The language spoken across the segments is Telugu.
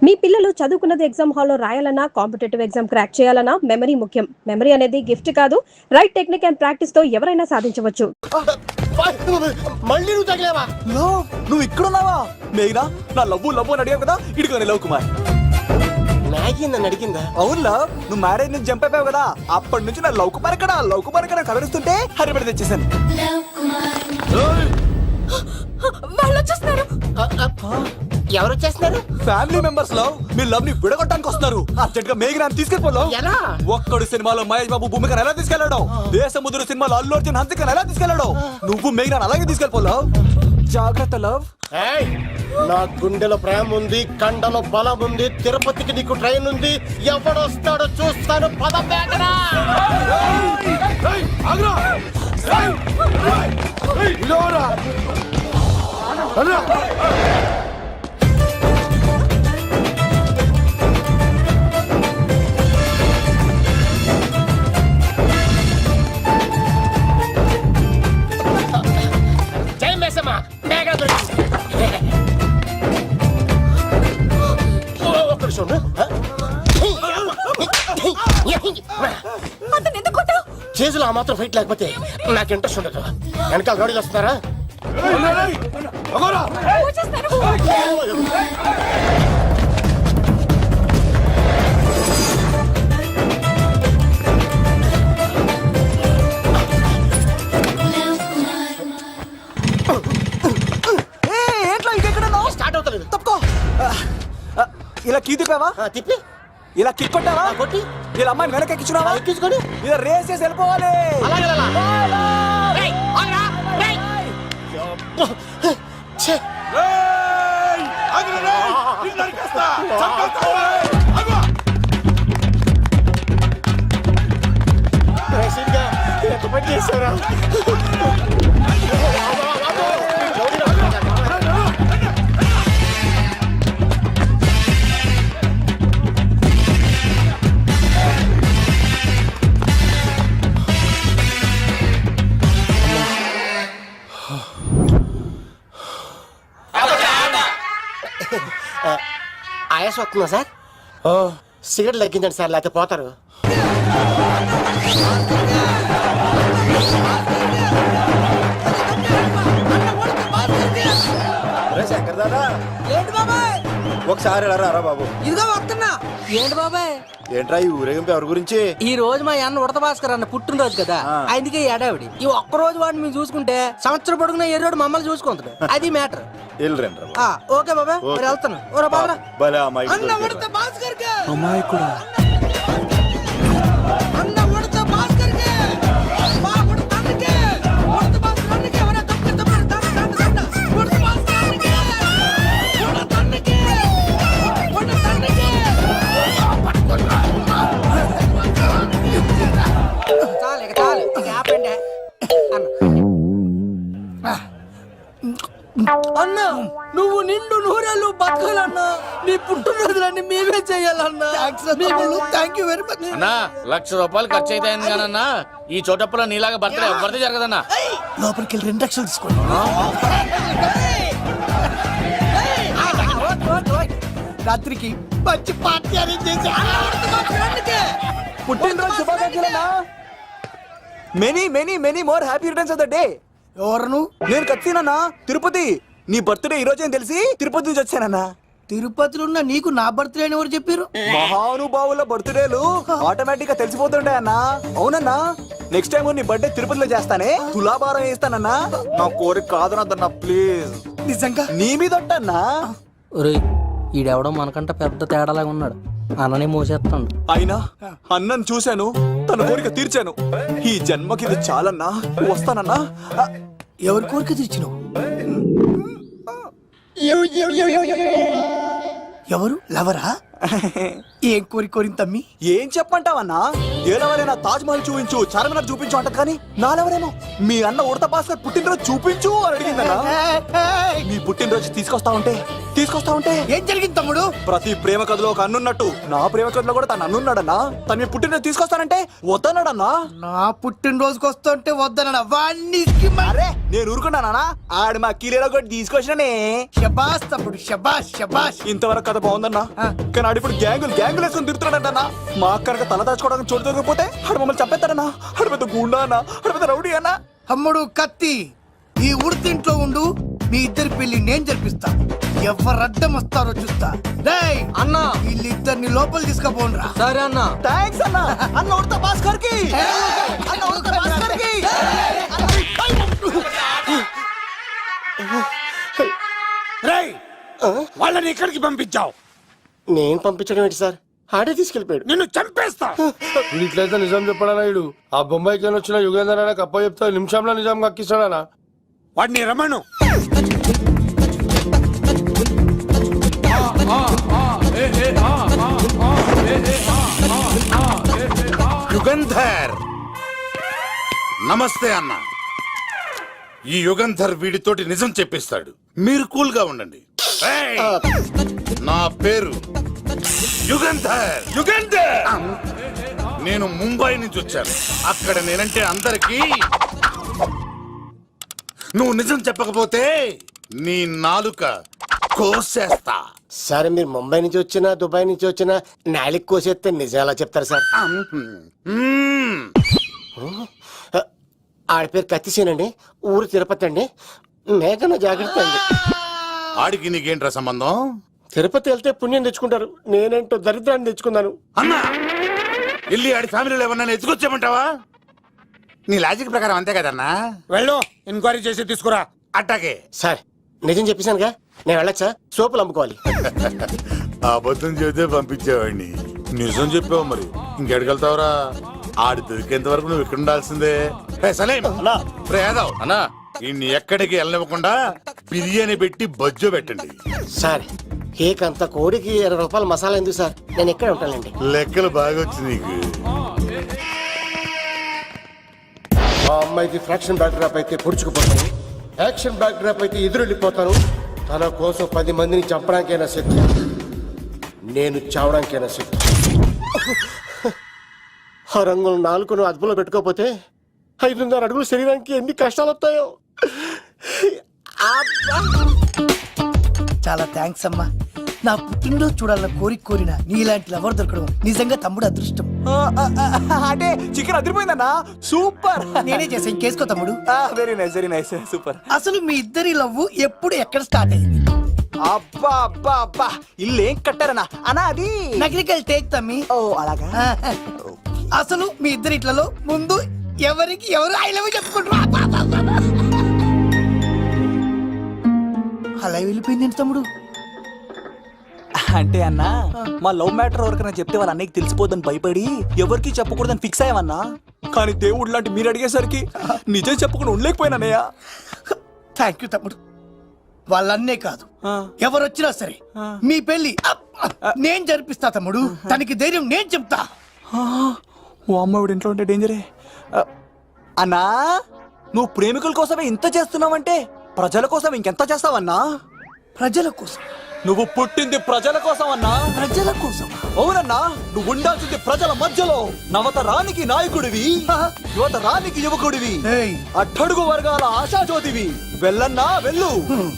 మీ పిల్లలు చదువుకున్నది ఎగ్జామ్ హాల్లో రాయాలన్నా కాంపిటేటివ్ ఎగ్జామ్ క్రాక్ చేయాలన్నా మెమరీ ముఖ్యం. మెమరీ అనేది గిఫ్ట్ కాదు, రైట్ టెక్నిక్ అండ్ ప్రాక్టీస్ తో ఎవరైనా సాధించవచ్చు. మళ్ళీ నువ్వు తగిలేవా? నువ్వు ఇక్కడున్నావా? మేఘనా, నా లవ్వు అని అడిగావు కదా, ఇడుకొని లవ్ కుమార్. మ్యాగీ నన్ను అడిగిందా? అవును లవ్, నువ్వు మ్యారేజ్ నుంచి జంప్ అయిపోయావు కదా, అప్పటి నుంచి నా లవ్ కుమార్ ఎక్కడ కలరిస్తుంటే హరిబడి తెచ్చేసాను. ఎవరు వచ్చేస్తున్నారు? ఫ్యామిలీ మెంబర్స్ లవ్, మీ లవ్ ని విడగొట్టడానికి వస్తున్నారు. అర్జెంట్ గా మేఘనా తీసుకెళ్ళిపోతావు. ఎలా? ఒక్కడు సినిమాలో మహేష్ బాబు భూమికను ఎలా తీసుకెళ్లాడు, దేశముద్రు సినిమాలో అల్లు అర్జున్ హన్సికను ఎలా తీసుకెళ్లాడు, నువ్వు మేఘనా అలాగే తీసుకెళ్ళిపోలావు. జాగ్రత్త లవ్. నా గుండెలో ప్రేమ ఉంది, కండలో బలం ఉంది, తిరుపతికి నీకు ట్రైన్ ఉంది, ఎవడొస్తాడో చూస్తాను. పదం వేగరా. జై మేసమ్మ, మేఘ దొరికింది. ఒక్క నిమిషం. చేతులు ఆ మాత్రం ఫైట్ లేకపోతే నాకు ఇంట్రెస్ట్ ఉండదు. వెనకాల గాడిలు వస్తున్నారా? స్టార్ట్ అవుతలేదు. తప్పుకో. ఇలా కీ తిప్పావా? తిప్పి ఇలా కిక్ కొట్టావా? కొట్టి ఇలా అమ్మాయిని వెనక ఎక్కించున్నావా? ఎక్కించుకొని ఇలా రేస్ చేసి వెళ్ళిపోవాలి. చేశారా? ఆయాసం వస్తుందా సార్? సిగరెట్ లెక్కించండి సార్, లేకపోతే పోతారు. శంకర్ దాదా, ఏంటి బాబాయ్? ఒకసారి రా బాబు. ఇదిగో వస్తున్నా. ఏంటి బాబాయ్? ఏంట్రా ఈ ఊరేగింపు ఎవరి గురించి? ఈ రోజు మా అన్న ఉడత భాస్కర్ అన్న పుట్టినరోజు కదా, అందుకే ఏడావిడి. ఈ ఒక్క రోజు వాడిని మేము చూసుకుంటే సంవత్సరం పొడుగున ఎర్రోడు మమ్మల్ని చూసుకుంటాడు. అది మ్యాటర్. ఓకే బాబాయ్, మరి వెళ్తాను. ఓరా బాబా. అన్న ఉడత భాస్కర్ కే. అమ్మాయి కూడా. అన్న ఉడత భాస్కర్ కే. మా ఉడత అన్నకే. ఉడత భాస్కర్ అన్నకే. ఎవరా తప్పు ఉడత భాస్కర్ అన్నకే. ఉడత అన్నకే. ఉడత అన్నకే. చాలు ఇక ఆపండి అన్న. నువ్వు నిండు నూరేళ్ళు బతకాలన్నా. నీ పుట్టినరోజులన్నీ మేమే చేయాలన్నా. థ్యాంక్ యూ వెరీ మచ్ అన్నా. 1,00,000 రూపాయలు ఖర్చు అవుతాయన్నా. ఈ చోటప్పులో నీలాగా బర్త్డే ఎవరిది జరగదన్నా. లోపలికి వెళ్ళి 2 లక్షలు తీసుకోండి. రాత్రికి మంచి పార్టీ అరేంజ్ చేసి పుట్టినరోజు శుభాకాంక్షలన్నా. Many more happy returns of the day. ఎవరు? నేను కత్తినన్నా, తిరుపతి. నీ బర్త్డే ఈ రోజే తెలిసి తిరుపతి నుంచి వచ్చానన్నా. తిరుపతిలో ఉన్న నీకు నా బర్త్డే అని ఎవరు చెప్పారు? మహానుభావుల బర్త్డేలు ఆటోమేటిక్ గా తెలిసిపోతుంటాయన్నా. అవునన్నా, నెక్స్ట్ టైం నీ బర్త్డే తిరుపతిలో చేస్తానే, తులాభారం వేస్తానన్నా. నా కోరిక కాదనద్దన్నా ప్లీజ్. నిజంగా నీ మీద ఒట్టన్నా. ఈడెవడో మనకంట పెద్ద తేడాలాగా ఉన్నాడు. అన్ననే మోసేస్తాడు. అయినా అన్నను చూశాను, తన కోరిక తీర్చాను. ఈ జన్మకి ఇది చాలన్నా, వస్తానన్నా. ఎవరి కోరిక తీర్చినావు? ఎవరు? లవరా? ఏం కోరిన తమ్మి? ఏం చెప్పంటావన్నా? ఏలవరైనా తాజ్ మహల్ చూపించు, చార్మినార్ చూపించు అంట, కానీ నాలెవరేమో మీ అన్న ఉడత భాస్కర్ పుట్టినరోజు చూపించు అని అడిగిందన్నా. నీ పుట్టినరోజు తీసుకొస్తా ఉంటే తీసుకొస్తా ఉంటే ఏం జరిగింది తమ్ముడు? ప్రతి ప్రేమ కథలో ఒక అన్నున్నట్టు నా ప్రేమ కథలో కూడా తను అన్నున్నాడన్నా. తను మీ పుట్టినరోజు తీసుకొస్తానంటే వద్దన్నాడన్నా. నా పుట్టినరోజుకి వస్తుంటే వద్దన వాణ్ణి అరే నేను ఊరుకున్నానా? ఆడు మా కీలేలో కూడా తీసుకొచ్చిననే. శబాష్ తమ్ముడు, శబాష్ శబాష్. ఇంతవరకు కథ బాగుందన్నా, కానీ ఆడు ఇప్పుడు గ్యాంగులు వేసుకుని తిరుగుతున్నాడంటన్నా. మా అక్కడికి తల దాచుకోవడానికి చోటు దొరికిపోతే ఆడు మమ్మల్ని చంపేస్తాడన్నా. ఆడు పెద్ద గుండా అన్నా, ఆడు పెద్ద రౌడీ అన్నా. తమ్ముడు కత్తి, ఈ ఉడితింట్లో ఉండు, మీ ఇద్దరి పెళ్లి నేను జరిపిస్తా. ఎవరు అడ్డం వస్తారో చూస్తా. రేయ్ అన్నా వీళ్ళిద్దరిని లోపల తీసుకుపోండ్రా. సరే అన్నా. థ్యాంక్స్ అన్నా. అన్న ఉడతా భాస్కర్ కి, అన్న ఉడతా భాస్కర్ కి. రేయ్ వాళ్ళని ఎక్కడికి పంపించావు? నేను పంపించడం ఏంటి సార్, ఆడే తీసుకెళ్ళిపోయాడు. నిన్ను చంపేస్తా. ఇట్లయితే నిజం చెప్పడానా? ఇడు ఆ బొంబాయికి వచ్చిన యుగేందర్ అనే కప్ప చెప్తా నిమిషంలో నిజం కక్కిస్తాడానా? వాడిని రమణు. యుగంధర్ నమస్తే అన్న. ఈ యుగంధర్ వీడితోటి నిజం చెప్పిస్తాడు, మీరు కూల్ గా ఉండండి. ఏయ్! నా పేరు యుగంధర్. యుగంధర్ నేను ముంబై నుంచి వచ్చాను. అక్కడ నేనంటే అందరికీ. నువ్వు నిజం చెప్పకపోతే నీ నాలుక కోసేస్తా. సార్ మీరు ముంబై నుంచి వచ్చినా దుబాయ్ నుంచి వచ్చినా నాలిక్ కోసేస్తే నిజం ఎలా చెప్తారు సార్? మ్మ్. ఆడ పేరు కత్తిసేనండి, ఊరు తిరుపతి అండి. మేఘన జాగ్రత్త అండి. ఆడికి నీకేంట్రా సంబంధం? తిరుపతి వెళ్తే పుణ్యం తెచ్చుకుంటారు, నేనేంటో దరిద్రాన్ని తెచ్చుకున్నాను. అన్నా వెళ్ళి ఆడి ఫ్యామిలీలో ఎవరన్నా ఎత్తుకొచ్చామంటావా? నీ లాజిక్ ప్రకారం అంతే కదన్నా. వెళ్ళు, ఎంక్వైరీ చేసి తీసుకురా. అట్టాకే. సార్ నిజం చెప్పేశానుగా, నేను వెళ్ళచ్చా? సోపులు అమ్ముకోవాలి. అబద్ధం చెబితే పంపించేవాడిని, నిజం చెప్పావు మరి ఇంకెడగలుగుతావురా? ఆడి దొరికేంత వరకు నువ్వు ఇక్కడ ఉండాల్సిందే. సలేం యాదవ్ అన్నా ఇన్ని ఎక్కడికి వెళ్ళనివ్వకుండా బిర్యానీ పెట్టి బజ్జో పెట్టండి. సార్ కేక్ అంత కోడికి 20 రూపాయల మసాలా ఎందుకు సార్, నేను ఎక్కడ ఉంటానండి. లెక్కలు బాగా వచ్చి నీకు. మా అమ్మాయికి ఫ్రాక్షన్ బ్యాక్ డ్రాప్ అయితే పొడుచుకుపోతాను, యాక్షన్ బ్యాక్ డ్రాప్ అయితే ఎదురెళ్ళిపోతాను. తన కోసం 10 మందిని చంపడానికైనా శక్తి, నేను చావడానికైనా శక్తి. ఆ రంగులు 4 అదుపులో పెట్టుకోకపోతే 5.5 అడుగుల శరీరానికి ఎన్ని కష్టాలు వస్తాయో. చాలా థ్యాంక్స్ అమ్మా. నా పుట్టినరోజు చూడాలన్న కోరిన నీలాంటి లవర్ దొరకడం నిజంగా తమ్ముడు అదృష్టం. అంటే చికెన్ అదిరిపోయిందన్నా, సూపర్. నేనే చేసా, ఇంకేసుకో తమ్ముడు. Very nice, very nice, super. అసలు మీ ఇద్దరి లవ్ ఎప్పుడు ఎక్కడ స్టార్ట్ అయింది? అబ్బా అబ్బా అబ్బా, ఇల్లు ఏం కట్టారన్నా అన్నా? అది నగరికల్ టేక్ తమ్మి. ఓ అలాగా. అసలు మీ ఇద్దరి ఇట్లలో ముందు ఎవరికి ఎవరు ఐ లవ్ చెప్పుకుంటారు? అలా వెళ్ళిపోయింది తమ్ముడు. అంటే అన్నా మా లవ్ మ్యాటర్ ఎవరికైనా చెప్తే వాళ్ళ అన్నయ్యకి తెలిసిపోద్దని భయపడి ఎవరికి చెప్పకూడదని ఫిక్స్ అయ్యామన్నా. కానీ దేవుడు లాంటి మీరు అడిగేసరికి నిజం చెప్పకుండా ఉండలేకపోయినానయ్యా. థ్యాంక్ యూ తమ్ముడు. వాళ్ళన్నే కాదు, ఎవరు వచ్చినా సరే మీ పెళ్లి నేను జరిపిస్తా తమ్ముడు. తనకి ధైర్యం నేను చెప్తా. ఓ అమ్మవిడి ఇంట్లో ఉంటే డేంజరే. అన్నా నువ్వు ప్రేమికుల కోసమే ఇంత చేస్తున్నావంటే ప్రజల కోసం ఇంకెంత చేస్తావన్నా? ప్రజల కోసం. నువ్వు పుట్టింది ప్రజల కోసం అన్నా. ప్రజల కోసం? అవునన్నా, నువ్వు ఉండాల్సింది ప్రజల మధ్యలో. నవతరానికి నాయకుడివి, యువతరానికి యువకుడివి, ఏయ్. అట్టడుగు వర్గాల ఆశాజ్యోతివి. వెళ్ళన్నా వెళ్ళు,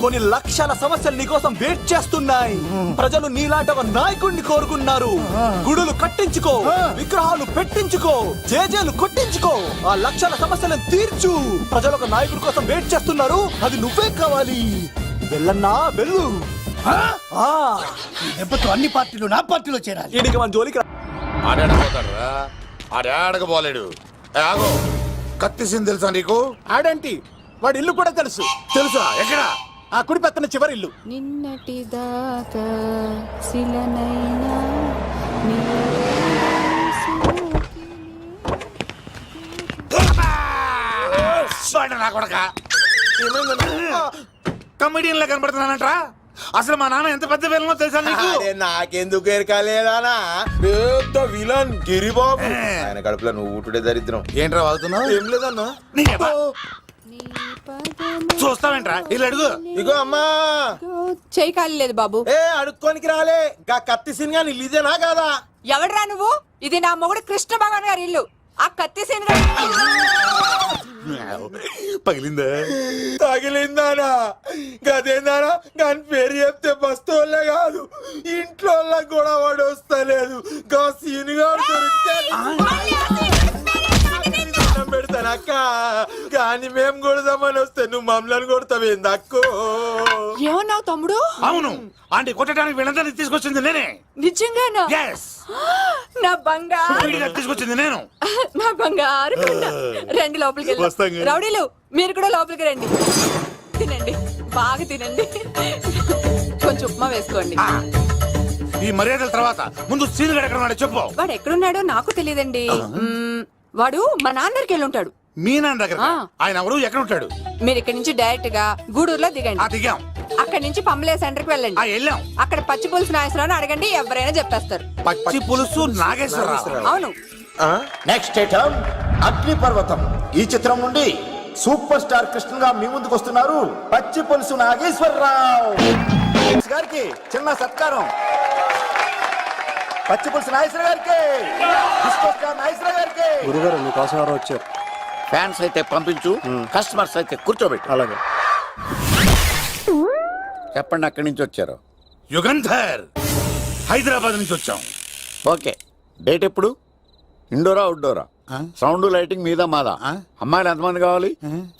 కొన్ని లక్షల సమస్యలు నీకోసం వెయిట్ చేస్తున్నాయి. ప్రజలు నీలాంటి ఒక నాయకుడిని కోరుకున్నారు. గుడులు కట్టించుకో, విగ్రహాలు పెట్టించుకో, జేజేలు కొట్టించుకో, ఆ లక్షల సమస్యలను తీర్చు. ప్రజలు ఒక నాయకుడి కోసం వెయిట్ చేస్తున్నారు, అది నువ్వే కావాలి. వెళ్ళన్నా వెళ్ళు. దెబ్బతో అన్ని పార్టీలు నా పార్టీలో చేరాలి. ఈయనకి మన జోలికి ఆడాడపోతాడు రా, ఆడాడకపోలేడు. ఆగో, కత్తిసింది తెలుసా నీకు? ఆడంటి వాడి ఇల్లు కూడా తెలుసు. తెలుసా? ఎక్కడ? ఆ కుడి పక్కన చివరి ఇల్లు. నిన్నటి దాకా శిలనైనా కమిడియన్ లా కనబడుతున్నానంట్రా. అసలు మా నాన్న ఎంత పెద్ద విలనో తెలుసా నీకు? నాకెందుకు ఎరకాలేదానా? పెద్ద విలన్ గిరిబాబు. ఆయన కడుపులో నువ్వు ఊటుడే దరిద్రం. ఏంట్రా వాగుతున్నావు? ఏం లేదన్నా. నీ అబ్బా. చూస్తావేంట్రా ఇల్లు అడుగు. ఇగో అమ్మా చేయి ఖాళీ లేదు బాబు. ఏ అడుక్కోనికి రాలే గా కత్తి సినిమా ఇదేనా కాదా? ఎవడ్రా నువ్వు? ఇది నా మొగుడు కృష్ణ భగవాన్ గారి ఇల్లు. ఆ కత్తి సీన్ పగిలిందా? తగిలిందానా? గదేందానా? దాని పేరు చెప్తే బస్తోళ్ళే కాదు ఇంట్లో కూడా వాడు వస్తలేదు. గా సీనుగా పెడతాను అక్క, కానీ మేము కొడదామని వస్తే నువ్వు మమ్మల్ని కొడతావేంది అక్కో? ఏమన్నావు తమ్ముడు? అవును, ఆంటీ కొట్టడానికి వీళ్ళందరినీ తీసుకొచ్చింది నేనే. నిజంగానా? Yes. నా బంగారు వీడిగా తీసుకొచ్చింది నేను. నా బంగారు కొండ. రండి లోపలికి వస్తాం వెళ్దాం. కానీ. రౌడీలు మీరు కూడా లోపలికి రండి. తినండి, బాగా తినండి. కొంచెం ఉప్మా వేసుకోండి. ఈ మర్యాదల తర్వాత ముందు సీన్ ఎక్కడ ఉన్నాడో చెప్పు. వాడు ఎక్కడున్నాడో నాకు తెలియదండి. వాడు మా నాన్న దగ్గరికి వెళ్ళి ఉంటాడు. మీ నాన్న దగ్గర? ఆ. ఆయన ఎవరు, ఎక్కడ ఉంటాడు? మీరు ఇక్కడ నుంచి డైరెక్ట్ గా గూడూరులో దిగండి. దిగాం. అక్కడ నుంచి పంబలే సెంటర్ కి వెళ్ళండి. వెళ్ళాం. అక్కడ పచ్చి పులుసు నాగేశ్వరరావు అడగండి, ఎవరైనా చెప్పేస్తారు. పచ్చి పులుసు నాగేశ్వరరావు. అవును. నెక్స్ట్ ఐటమ్ అగ్నిపర్వతం. ఈ చిత్రం నుండి సూపర్ స్టార్ కృష్ణగా మీ ముందుకు వస్తున్నారు పచ్చి పులుసు నాగేశ్వరరావు గారికి చిన్న సత్కారం. పచ్చి పులుసు నాగేశ్వర గారికి, డిస్కో స్టార్ నాగేశ్వర గారికి. గురుగారు మీకోసం ఎవరో వచ్చారు. ఫ్యాన్స్ అయితే పంపించు, కస్టమర్స్ అయితే కూర్చోబెట్టు. అలాగే. చెప్పండి, అక్కడి నుంచి వచ్చారు. యుగంధర్, హైదరాబాద్ నుంచి వచ్చాం. ఓకే, డేట్ ఎప్పుడు? ఇండోరా అవుట్డోరా? సౌండ్ లైటింగ్ మీద మాదా? అమ్మాయిలు ఎంతమంది కావాలి?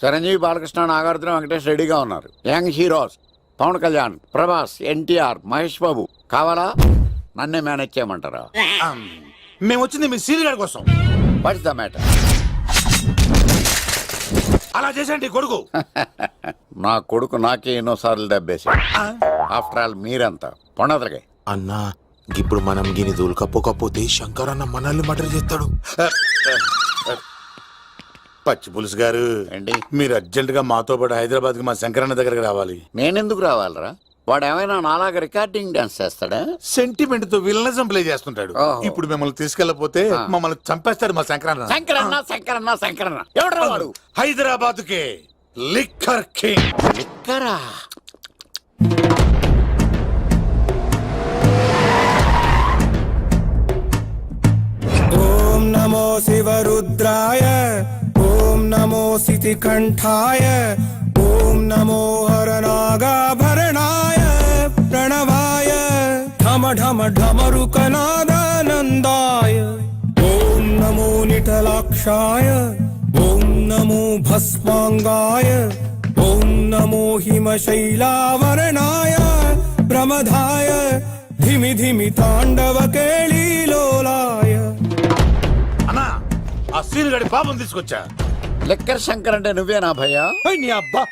చిరంజీవి, బాలకృష్ణ, నాగార్జున, వెంకటేష్ రెడీగా ఉన్నారు. యంగ్ హీరోస్ పవన్ కళ్యాణ్, ప్రభాస్, ఎన్టీఆర్, మహేష్ బాబు కావాలా? నన్నే మేనేజ్ చేయమంటారా? మేము వచ్చింది మీ సీన్ గారి కోసం. What's the matter? అలా చేసేయండి కొడుకు. నా కొడుకు నాకే ఎన్నోసార్లు దెబ్బేసి. ఆఫ్టర్ ఆల్ మీరంతా పొండదరగా. అన్నా ఇప్పుడు మనం గిని దూల్కపోకపోతే శంకర్ అన్న మనల్ని మటర్ చేస్తాడు. పచ్చి పులుసు గారు ఏంటి? మీరు అర్జెంట్ గా మాతో పాటు హైదరాబాద్ కి మా శంకరన్న దగ్గరకు రావాలి. నేనెందుకు రావాలరా? వాడు ఏమైనా నాలాగా రికార్డింగ్ డాన్స్ చేస్తాడా? సెంటిమెంట్ తో విలనిజం ప్లే చేస్తుంటాడు. ఓహో. ఇప్పుడు మిమ్మల్ని తీసుకెళ్లపోతే మమ్మల్ని చంపేస్తాడు మా శంకరన్న. శంకరన్న ఎవడరా వాడు? హైదరాబాద్ కే లిక్కర్ కింగ్. లిక్కరా? ఓం నమో శివరుద్రాయ, ఓం నమో శితికంఠాయ, ఓం నమో హరనాగాభరణాయ ప్రణవాయ ఢమ ఢమ ఢమరుకనాదానందాయ. ఓం నమో నిటలాక్షాయ, ఓం నమో భస్మాంగాయ, ఓం నమో హిమశైలావరణాయ ప్రమదాయ ధిమి ధిమి తాండవ కేళీలోలాయ. అన్నా, ఆ సీన్ గడి పాపం తీసుకొచ్చా. లిక్కర్ శంకర్ అంటే నువ్వేనా భయ్యా? నీ అబ్బా,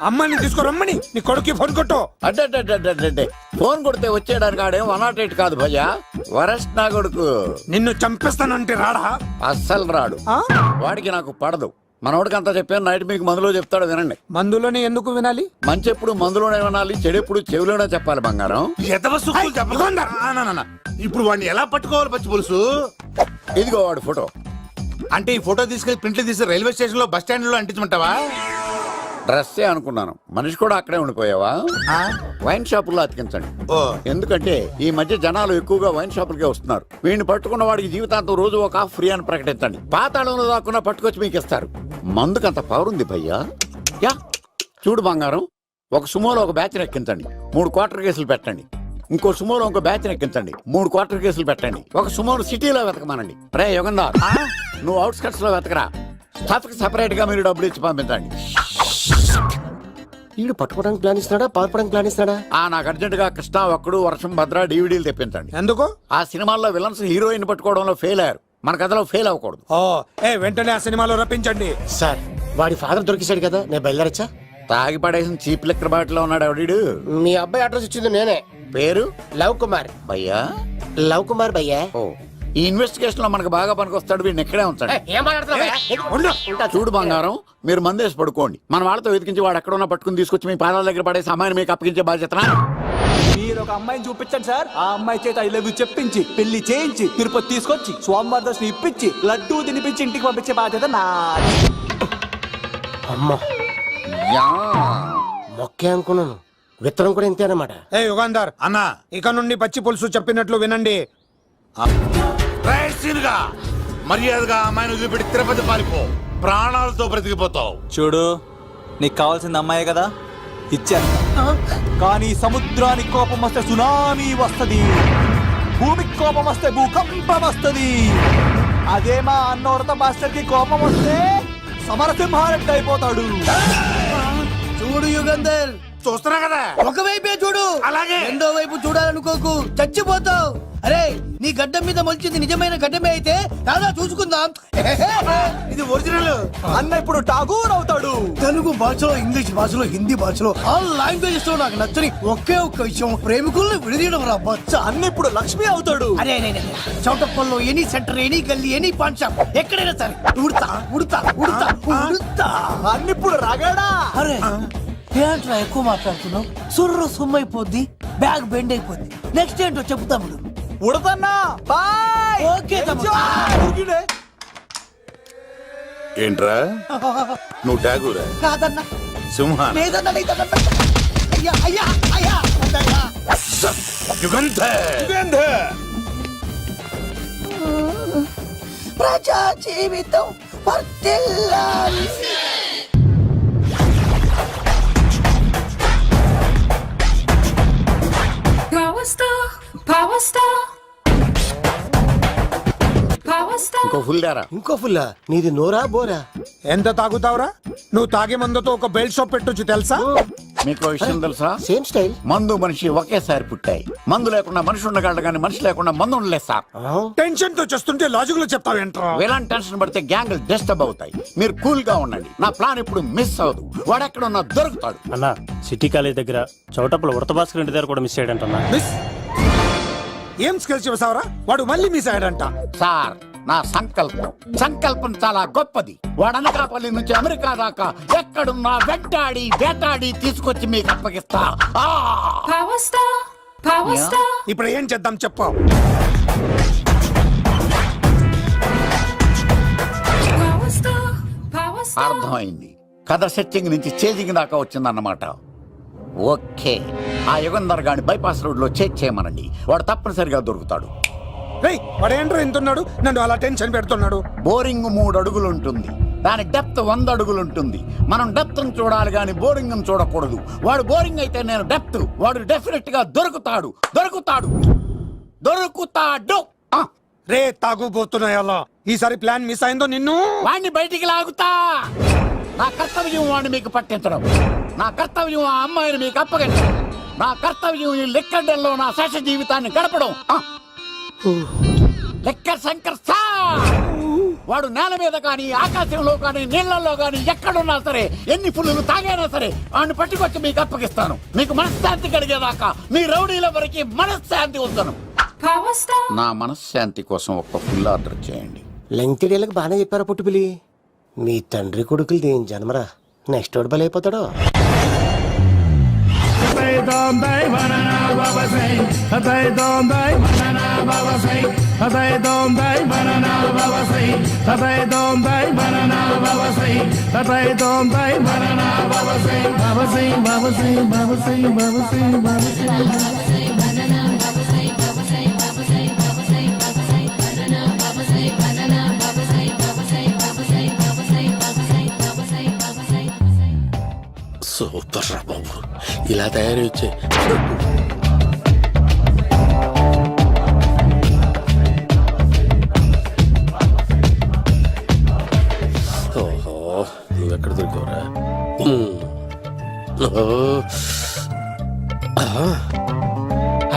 అమ్మని తీసుకురమ్మని నీ కొడుకు ఫోన్ కొట్టు. అడ్డే ఫోన్ కొడితే వచ్చేయడానికి ఆడేం 108 కాదు భయ్యా, వరస్ట్ నా కొడుకు. నిన్ను చంపేస్తానంటే రాడా? అస్సలు రాడు. వాడికి నాకు పడదు. మనోడికి అంతా చెప్పాను, నైట్ మీకు మందులో చెప్తాడు వినండి. మందులోనే ఎందుకు వినాలి? మంచి ఎప్పుడు మందులోనే వినాలి, చెడు ఎప్పుడు చెవిలోనే చెప్పాలి బంగారం. ఎదవ సుక్కులు చెప్పకుండా. ఇప్పుడు వాడిని ఎలా పట్టుకోవాలి పచ్చి పులుసు? ఇదిగో వాడు ఫోటో. అంటే ఈ ఫోటో తీసుకెళ్లి ప్రింట్లు తీసి రైల్వే స్టేషన్ లో బస్ స్టాండ్ లో అంటించమంటావా? డ్రెస్సే అనుకున్నాను, మనిషి కూడా అక్కడే ఉండిపోయావా? వైన్ షాపుల్లో అతికించండి. ఎందుకంటే ఈ మధ్య జనాలు ఎక్కువగా వైన్ షాపులకే వస్తున్నారు. వీడిని పట్టుకున్న వాడికి జీవితాంతం రోజు ఒక ఆఫ్ ఫ్రీ అని ప్రకటించండి. పాతాళంలో దాక్కున్నా పట్టుకొచ్చి మీకు ఇస్తారు. మందుకంత పవర్ ఉంది భయ్యా. యా చూడు బంగారం, ఒక సుమోలో ఒక బ్యాచ్ ఎక్కించండి, 3 క్వార్టర్ కేసులు పెట్టండి. ఇంకో సుమోలో ఇంకో బ్యాచ్ ఎక్కించండి, 3 క్వార్టర్ కేసులు పెట్టండి. ఒక సుమోను సిటీలో వెతకమానండి. రే యుగంధర్, నువ్వు అవుట్స్కట్స్ లో వెతకరా. స్టాఫ్ కి సెపరేట్ గా మీరు డబ్బులు ఇచ్చి పంపించండి. వీడు పట్టుకోవడానికి ప్లాన్ ఇస్తున్నాడా, పాల్పడానికి ప్లాన్ ఇస్తున్నాడా? నాకు అర్జెంట్ గా కృష్ణ, ఒక్కడు, వర్షం, భద్ర డివిడీలు తెప్పించండి. ఎందుకు? ఆ సినిమాల్లో విలన్స్ హీరోయిన్ పట్టుకోవడంలో ఫెయిల్ అయ్యారు, మన కథలో ఫెయిల్ అవ్వకూడదు. వెంటనే ఆ సినిమాలో రప్పించండి. సార్, వాడి ఫాదర్ దొరికేశాడు కదా, నేను బయలుదేరచ్చా? తాగి పడేసిన చీప్ లెక్కర్ బాటిలో ఉన్నాడు ఎవడీడు? మీ అబ్బాయి అడ్రస్ ఇచ్చింది నేనే. పేరు? లవ్ కుమార్. భయ్యా? లవ్ కుమార్ భయ్యా. ఓ, ఈ ఇన్వెస్టిగేషన్ లో మనకు బాగా పనికొస్తాడు, వీడిని ఎక్కడే ఉంచండి. చూడు బంగారం, మీరు మందేసి పడుకోండి. మన వాళ్ళతో వెతికించి వాడు ఎక్కడ ఉన్నా పట్టుకుని తీసుకొచ్చి మీ పాదాల దగ్గర పడేసి అమ్మాయిని మీకు అప్పగించే బాధ్యత. మీరు ఒక అమ్మాయిని చూపించండి సార్. ఆ అమ్మాయి చేత ఐ లవ్ యూ చెప్పించి పెళ్లి చేయించి తిరుపతి తీసుకొచ్చి స్వామివారి దర్శనం ఇప్పించి లడ్డూ తినిపించి ఇంటికి పంపించే బాధ్యత నాది. అమ్మా, యా. మొక్కే అనుకున్నాను, విత్తనం కూడా ఇంతే అన్నమాట. ఏ యుగాంధర్ అన్నా ఇక నుండి పచ్చి పులుసు చెప్పినట్లు వినండి. రైట్ సీన్గా మర్యాదగా అమ్మాయిని వదిలిపెట్టి తిరుపతి పారిపో, ప్రాణాలతో బ్రతికిపోతావు. చూడు, నీకు కావాల్సింది అమ్మాయే కదా, ఇచ్చాను. కానీ సముద్రానికి కోపం వస్తే సునామీ వస్తది, భూమికి కోపం వస్తే భూకంపం వస్తది. అదే మా అన్నోడత మాస్టర్ కి కోపం వస్తే సమరసింహారెడ్డి అయిపోతాడు. చూడు యుగంధర్, చూస్తున్నా కదా. ఒకవైపే చూడు, అలాగే. రెండో వైపు చూడాలనుకోకు, చచ్చిపోతావు. అరే, నీ గడ్డం మీద మొలిచింది నిజమైన గడ్డమే అయితే రాదా చూసుకుందాం. ఇది ఒరిజినల్. అన్న ఇప్పుడు ఠాగూర్ అవుతాడు. తెలుగు భాషలో, ఇంగ్లీష్ భాషలో, హిందీ భాషలో ఆల్ లాంగ్వేజెస్ లో నాకు నచ్చని ఒకే ఒక్క విషయం, ప్రేమికుల్ని విడదీయడం రా బచ్చ. అన్న ఇప్పుడు లక్ష్మి అవుతాడు. అరే చౌటప్పల్లో ఎనీ సెంటర్, ఎనీ గల్లీ, ఎనీ పాన్ షాప్, ఎక్కడైనా సరే ఉడతా ఉడతా ఉడతా ఉడతా. అన్న ఇప్పుడు రగడా. అరే ఏంట్రా ఎక్కువ మాట్లాడుతున్నావు? సుర్రు సుమ్మైపోద్ది, బ్యాగ్ బెండ్ అయిపోద్ది. నెక్స్ట్ ఏంటో చెప్తాము. ఉడతన్నా బాయ్. ఓకే తమ్ముడు. ఏంట్రా నువ్వు ఠాగూరా? కాదన్నా, సింహా? లేదన్నా, లేదన్నా. అయ్యా అయ్యా అయ్యా అయ్యా. యుగంధర్. ప్రజా జీవితం వర్ధిల్లాలి. ఇంకో ఫుల్ దారా. ఇంకో ఫుల్లా? నీది నోరా బోరా? ఎంత తాగుతావురా? నువ్వు తాగే మందుతో ఒక బెల్ట్ షాప్ పెట్టొచ్చు తెలుసా? మీకు విషయం తెలుసా? Same style. మందు మనిషి ఒకేసారి పుట్టాయి. మందు లేకుండా మనిషి ఉండగలడు కానీ మనిషి లేకుండా మందు ఉండలేదు సార్. టెన్షన్ తో చేస్తుంటే లాజిక్ లో చెప్తావేంట్రా? ఎలాంటి టెన్షన్ పడితే గ్యాంగులు డిస్టర్బ్ అవుతాయి. మీరు కూల్ గా ఉండండి. నా ప్లాన్ ఇప్పుడు మిస్ అవ్వదు. వాడెక్కడున్నా దొరుకుతాడు. అన్నా, సిటీ కాలేజ్ దగ్గర చౌటప్పుల ఉడత భాస్కర్ ఇంటి దగ్గర కూడా మిస్ అయ్యాడంటన్నా. మిస్ ఏం స్కిల్స్ చేసావరా? వాడు మళ్ళీ మిస్ అయ్యాడంట. సార్, నా సంకల్పం చాలా గొప్పది. వాడు అనకాపల్లి నుంచి అమెరికా దాకా ఎక్కడున్నా వెంటాడి వేటాడి తీసుకొచ్చి మీకు అప్పగిస్తా. ఇప్పుడు ఏం చేద్దాం చెప్పు. అర్థమైంది. కథ సెట్టింగ్ నుంచి చేజింగ్ దాకా వచ్చిందన్నమాట. ఓకే, ఆ యుగంధర్ గాని బైపాస్ రోడ్ లో చేజ్ చేయమనండి. వాడు తప్పనిసరిగా దొరుకుతాడు. రేయ్, వాడేంట్రా ఇంతున్నాడు? నన్ను అలా టెన్షన్ పెడుతున్నాడు. బోరింగ్ 3 అడుగులు ఉంటుంది, దాని డెప్త్ 100 అడుగులు ఉంటుంది. మనం డెప్త్ చూడాలి గాని బోరింగ్ చూడకూడదు. వాడు బోరింగ్ అయితే నేను డెప్త్. వాడు డెఫినెట్ గా దొరుకుతాడు. రే తాగుబోతున్నాయి అలా. ఈసారి ప్లాన్ మిస్ అయిందో నిన్ను వాడిని బయటికి లాగుతా. నా కర్తవ్యం వాడిని మీకు పట్టించడం. నా కర్తవ్యం ఆ అమ్మాయిని మీకు అప్పగించడం. నా కర్తవ్యం ఈ లెక్కడ్డల్లో నా శేష జీవితాన్ని గడపడం. లెక్కర్ శంకర్ సార్, వాడు నేల మీద కానీ ఆకాశంలో కానీ నీళ్లలో కానీ ఎక్కడున్నా సరే, ఎన్ని పుల్లులు తాగైనా సరే వాడిని పట్టుకొచ్చి మీకు అప్పగిస్తాను. మీకు మనశ్శాంతి కలిగేదాకా మీ రౌడీల వరకు మనశ్శాంతి ఉంచను. నా మనశ్శాంతి కోసం ఒక్క ఫుల్ ఆర్డర్ చేయండి. లెంగ్త్ డేలకు బాగానే చెప్పారా పుట్టుపిలి? మీ తండ్రి కొడుకులు దేని జన్మరా? నెక్స్ట్ వాడు బలైపోతాడో. సూపర్ రా బాబు, ఇలా తయారు వచ్చే. ఓహో, నువ్వెక్కడ దొరికావురా?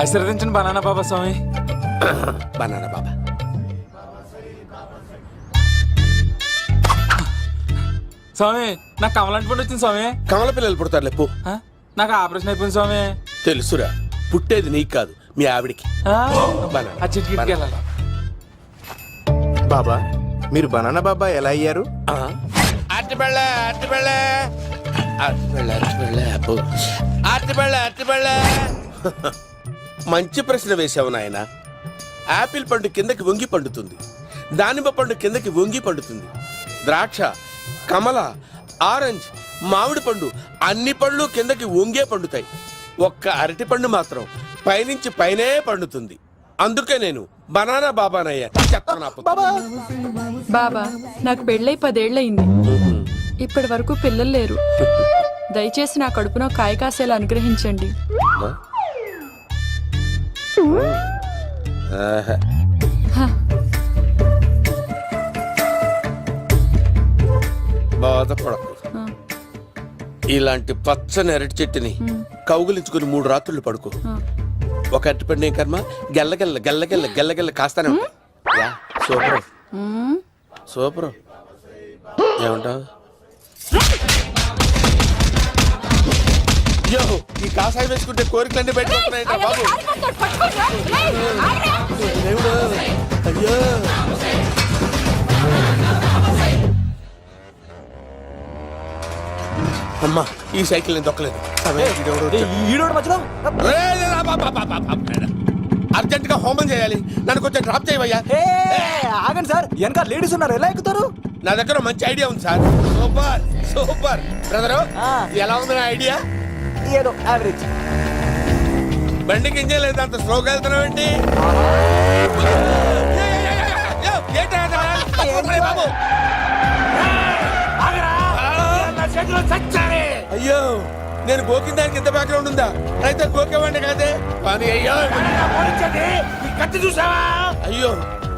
ఆశీర్వదించండి బనానా బాబా స్వామి. బనానా బాబా. స్వామి, నాకు కమలాంటి పండు వచ్చింది స్వామి. కమల పిల్లలు పుడతారు లేపు. నాకు ఆపరేషన్ అయిపోయింది స్వామి. తెలుసురా, పుట్టేది నీకు కాదు మీ ఆవిడికి. ఆ చిటికి వెళ్ళాలి. బాబా, మీరు బనానా బాబా ఎలా అయ్యారు? మంచి ప్రశ్న వేశావు నాయన. ఆపిల్ పండు కిందకి వంగి పండుతుంది, దానిమ్మ పండు కిందకి వంగి పండుతుంది, ద్రాక్ష, కమల, ఆరెంజ్ మామిడి పండు అన్ని పళ్ళు కిందకి వంగే పండుతాయి. ఒక్క అరటి పండు మాత్రం పైనుంచి పైనే పండుతుంది. అందుకే నేను బనానా బాబానయ్యా. చెప్తాను నా పుత్రుడు. బాబా నాకు పెళ్ళై 10 ఏళ్ళయింది. ఇప్పటి వరకు పిల్లలు లేరు. దయచేసి నా కడుపున కాయ కాసేలా అనుగ్రహించండి. ఆహా. బాధపడకు. ఇలాంటి పచ్చని అరటి చెట్టుని కౌగులించుకుని 3 రాత్రులు పడుకో. ఒక అరటి పండు ఏం కర్మ గెల్లగెల్ల గెల్లగెల్ల గెల్లగెల్ల కాస్తానే ఉంటాయి. Yeah, super super. ఏమంటావు? యో, ఈ కాసాయి వేసుకుంటే కోరికలన్నీ బయటకొస్తున్నాయి బాబు. దేవుడు, అయ్యో. అమ్మా, ఈ సైకిల్ నేను దొక్కలేదు. ఈడోడు మధ్యలో అర్జెంట్ గా హోమం చేయాలి. నన్ను కొంచెం డ్రాప్ చేయవయ్యా. ఏ, ఆగండి సార్, వెనక లేడీస్ ఉన్నారు, ఎలా ఎక్కుతారు? నా దగ్గర మంచి ఐడియా ఉంది సార్. Super super brother. ఎలా ఉంది నా ఐడియా? ఏదో యావరేజ్. బండికి ఇంజన్ లేదు, అంత స్లోగా వెళ్తున్నావేంటి? అయ్యో, నేను గోకిన దానికి ఇంత బ్యాక్గ్రౌండ్ ఉందా? అయితే గోకేవాడిని కాదే. కానీ అయ్యో కత్తి చూసావా? అయ్యో,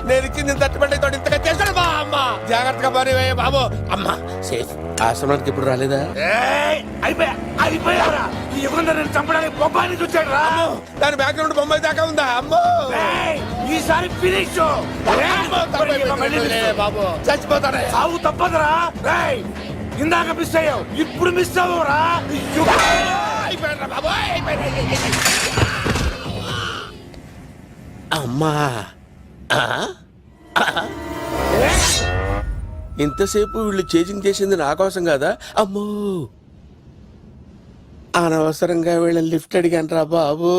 నేను ఇచ్చింది తట్టుబడి తోటి ఇంతగా చేశాడు బా. అమ్మ జాగ్రత్తగా పని బాబు. అమ్మ సేఫ్. ఆశ్రమానికి ఇప్పుడు రాలేదా? అయిపోయారా? ఈ యుగంధర్ నేను చంపడానికి బొబ్బాయిని చూచాడు రా. దాని బ్యాక్గ్రౌండ్ బొమ్మాయి దాకా ఉందా? అమ్మో, ఈసారి ఫినిష్ బాబు చచ్చిపోతానే. సాగు తప్పదురా. రేయ్, ఇందాక మిస్ అయ్యావు, ఇప్పుడు మిస్ అవ్వరా? అమ్మా, ఇంతసేపు వీళ్ళు చేజింగ్ చేసింది నా కోసం కాదా? అమ్మో, అనవసరంగా వీళ్ళని లిఫ్ట్ అడిగాను రా బాబు.